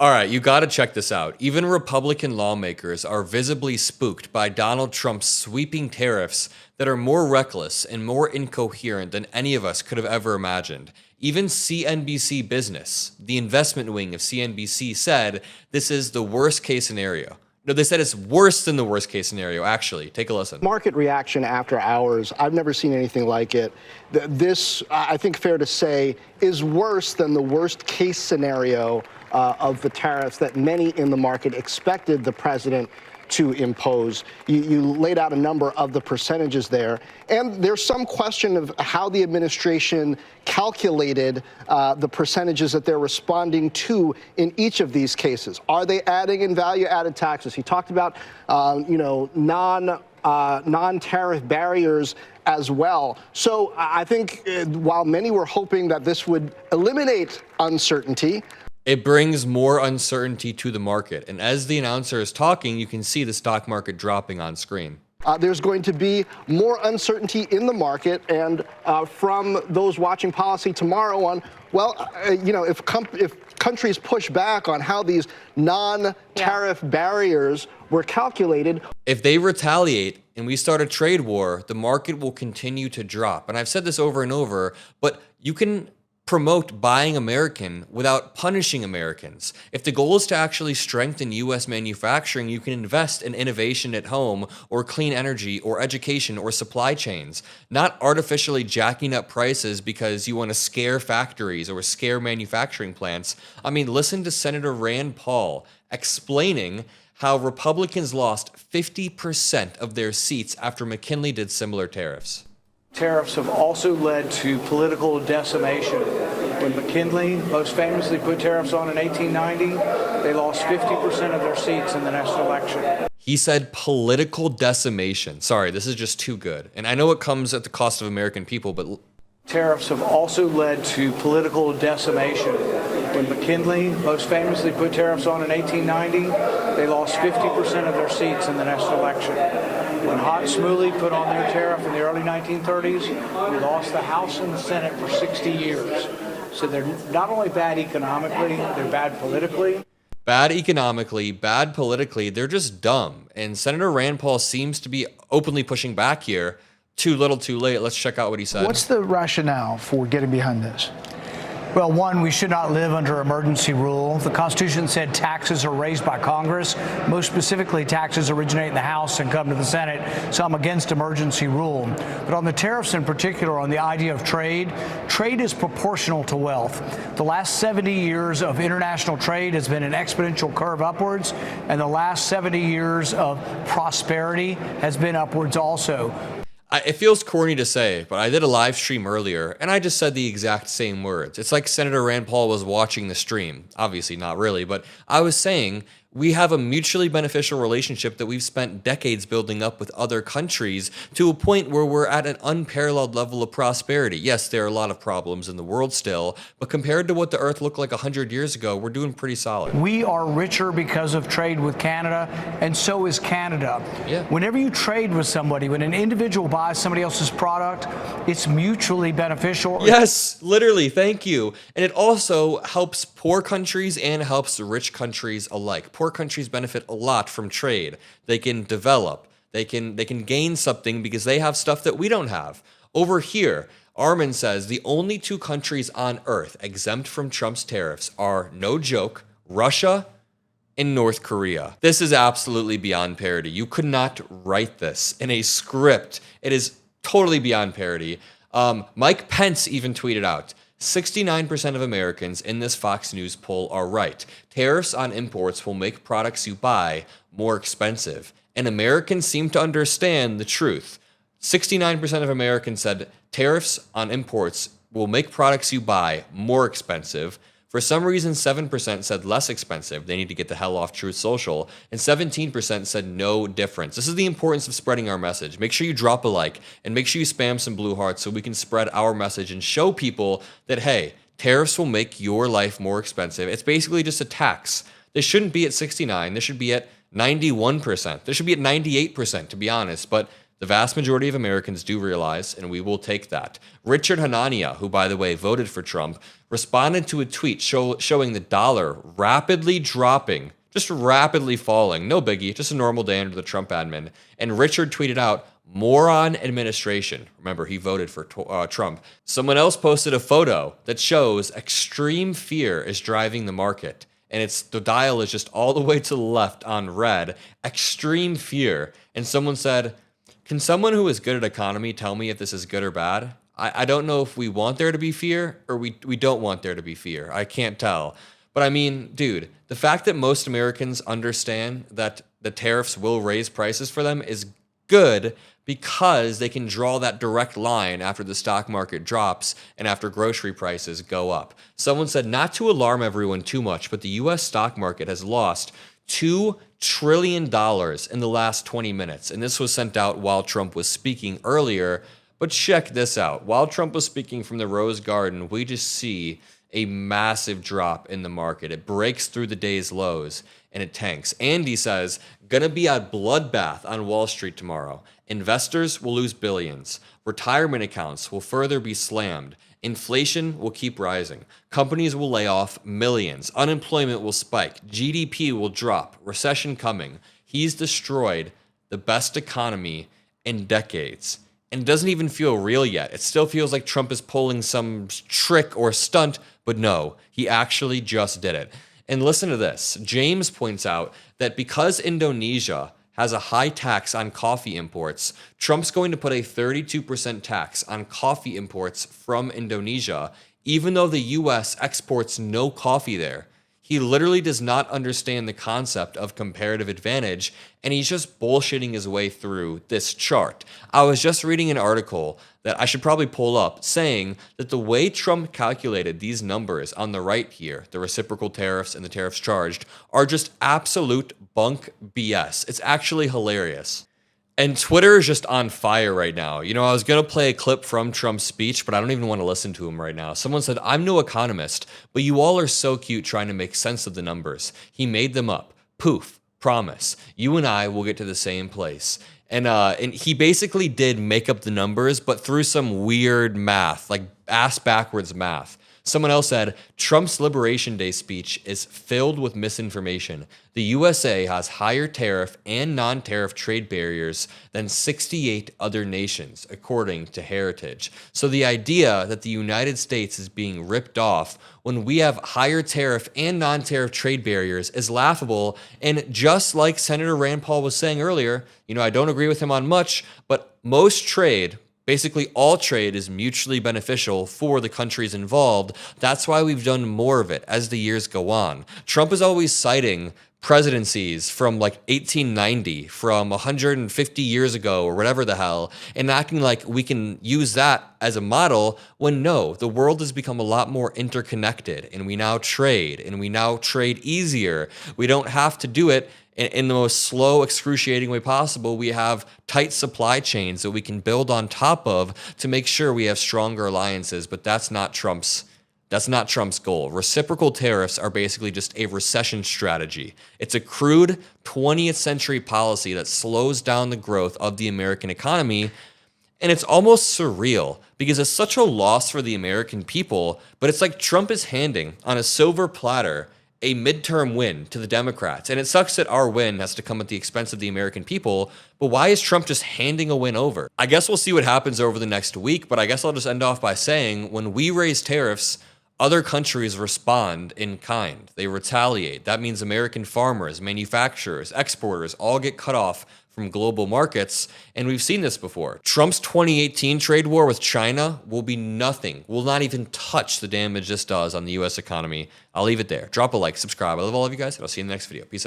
All right, you gotta check this out. Even Republican lawmakers are visibly spooked by Donald Trump's sweeping tariffs that are more reckless and more incoherent than any of us could have ever imagined. Even CNBC Business, the investment wing of CNBC, said this is the worst case scenario. No, they said it's worse than the worst case scenario, actually. Take a listen. Market reaction after hours, I've never seen anything like it. This, I think fair to say, is worse than the worst case scenario of the tariffs that many in the market expected the president to impose. You laid out a number of the percentages there, and there's some question of how the administration calculated the percentages that they're responding to in each of these cases. Are they adding in value-added taxes? He talked about, non-tariff barriers as well. So I think while many were hoping that this would eliminate uncertainty, it brings more uncertainty to the market. And as the announcer is talking, you can see the stock market dropping on screen. There's going to be more uncertainty in the market, and from those watching policy tomorrow on, if countries push back on how these non-tariff barriers were calculated. If they retaliate and we start a trade war, the market will continue to drop. And I've said this over and over, but you can promote buying American without punishing Americans. If the goal is to actually strengthen U.S. manufacturing, you can invest in innovation at home or clean energy or education or supply chains, not artificially jacking up prices because you want to scare factories or scare manufacturing plants. I mean, listen to Senator Rand Paul explaining how Republicans lost 50% of their seats after McKinley did similar tariffs. Tariffs have also led to political decimation. When McKinley most famously put tariffs on in 1890, they lost 50% of their seats in the next election. He said political decimation. Sorry, this is just too good. And I know it comes at the cost of American people, but tariffs have also led to political decimation. When McKinley most famously put tariffs on in 1890, they lost 50% of their seats in the next election. When Hott Smolley put on their tariff in the early 1930s, we lost the House and the Senate for 60 years. So they're not only bad economically, they're bad politically. Bad economically, bad politically, they're just dumb. And Senator Rand Paul seems to be openly pushing back here. Too little, too late. Let's check out what he said. What's the rationale for getting behind this? Well, one, we should not live under emergency rule. The Constitution said taxes are raised by Congress. Most specifically, taxes originate in the House and come to the Senate. So I'm against emergency rule. But on the tariffs in particular, on the idea of trade, trade is proportional to wealth. The last 70 years of international trade has been an exponential curve upwards, and the last 70 years of prosperity has been upwards also. It feels corny to say, but I did a live stream earlier, and I just said the exact same words. It's like Senator Rand Paul was watching the stream. Obviously not really, but I was saying we have a mutually beneficial relationship that we've spent decades building up with other countries to a point where we're at an unparalleled level of prosperity. Yes, there are a lot of problems in the world still, but compared to what the Earth looked like 100 years ago, we're doing pretty solid. We are richer because of trade with Canada, and so is Canada. Yeah. Whenever you trade with somebody, when an individual buys somebody else's product, it's mutually beneficial. Yes, literally, thank you. And it also helps poor countries and helps rich countries alike. Poor countries benefit a lot from trade. They can develop. They can gain something because they have stuff that we don't have. Over here, Armin says the only two countries on Earth exempt from Trump's tariffs are, no joke, Russia and North Korea. This is absolutely beyond parody. You could not write this in a script. It is totally beyond parody. Mike Pence even tweeted out, 69% of Americans in this Fox News poll are right. Tariffs on imports will make products you buy more expensive. And Americans seem to understand the truth. 69% of Americans said tariffs on imports will make products you buy more expensive. For some reason, 7% said less expensive. They need to get the hell off Truth Social. And 17% said no difference. This is the importance of spreading our message. Make sure you drop a like and make sure you spam some blue hearts so we can spread our message and show people that, hey, tariffs will make your life more expensive. It's basically just a tax. This shouldn't be at 69. This should be at 91%. This should be at 98%, to be honest. But The vast majority of Americans do realize, and we will take that. Richard Hanania, who, by the way, voted for Trump, responded to a tweet showing the dollar rapidly dropping, just rapidly falling. No biggie, just a normal day under the Trump admin. And Richard tweeted out, "Moron administration." Remember, he voted for Trump. Someone else posted a photo that shows extreme fear is driving the market. And the dial is just all the way to the left on red. Extreme fear. And someone said, "Can someone who is good at economy tell me if this is good or bad? I don't know if we want there to be fear or we don't want there to be fear. I can't tell." But I mean, dude, the fact that most Americans understand that the tariffs will raise prices for them is good, because they can draw that direct line after the stock market drops and after grocery prices go up. Someone said, not to alarm everyone too much, but the US stock market has lost $2 trillion in the last 20 minutes. And this was sent out while Trump was speaking earlier. But check this out. While Trump was speaking from the Rose Garden, we just see a massive drop in the market. It breaks through the day's lows and it tanks. Andy says, gonna be a bloodbath on Wall Street tomorrow. Investors will lose billions. Retirement accounts will further be slammed. Inflation will keep rising. Companies will lay off millions. Unemployment will spike. GDP will drop. Recession coming. He's destroyed the best economy in decades. And it doesn't even feel real yet. It still feels like Trump is pulling some trick or stunt, but no, he actually just did it. And listen to this. James points out that because Indonesia has a high tax on coffee imports, Trump's going to put a 32% tax on coffee imports from Indonesia, even though the US exports no coffee there. He literally does not understand the concept of comparative advantage, and he's just bullshitting his way through this chart. I was just reading an article that I should probably pull up saying that the way Trump calculated these numbers on the right here, the reciprocal tariffs and the tariffs charged, are just absolute bunk BS. It's actually hilarious. And Twitter is just on fire right now. You know, I was going to play a clip from Trump's speech, but I don't even want to listen to him right now. Someone said, "I'm no economist, but you all are so cute trying to make sense of the numbers. He made them up. Poof. Promise. You and I will get to the same place." And he basically did make up the numbers, but through some weird math, like ass backwards math. Someone else said, Trump's Liberation Day speech is filled with misinformation. The USA has higher tariff and non-tariff trade barriers than 68 other nations, according to Heritage. So the idea that the United States is being ripped off when we have higher tariff and non-tariff trade barriers is laughable. And just like Senator Rand Paul was saying earlier, you know, I don't agree with him on much, but most trade, basically all trade, is mutually beneficial for the countries involved. That's why we've done more of it as the years go on. Trump is always citing presidencies from like 1890, from 150 years ago or whatever the hell, and acting like we can use that as a model when no, the world has become a lot more interconnected and we now trade easier. We don't have to do it in the most slow, excruciating way possible. We have tight supply chains that we can build on top of to make sure we have stronger alliances, but that's not Trump's goal. Reciprocal tariffs are basically just a recession strategy. It's a crude 20th century policy that slows down the growth of the American economy, and it's almost surreal because it's such a loss for the American people, but it's like Trump is handing on a silver platter a midterm win to the Democrats. And it sucks that our win has to come at the expense of the American people, but why is Trump just handing a win over? I guess we'll see what happens over the next week, but I guess I'll just end off by saying when we raise tariffs, other countries respond in kind. They retaliate. That means American farmers, manufacturers, exporters all get cut off from global markets, and we've seen this before. Trump's 2018 trade war with China will be nothing, will not even touch the damage this does on the US economy. I'll leave it there. Drop a like, subscribe. I love all of you guys, and I'll see you in the next video. Peace out.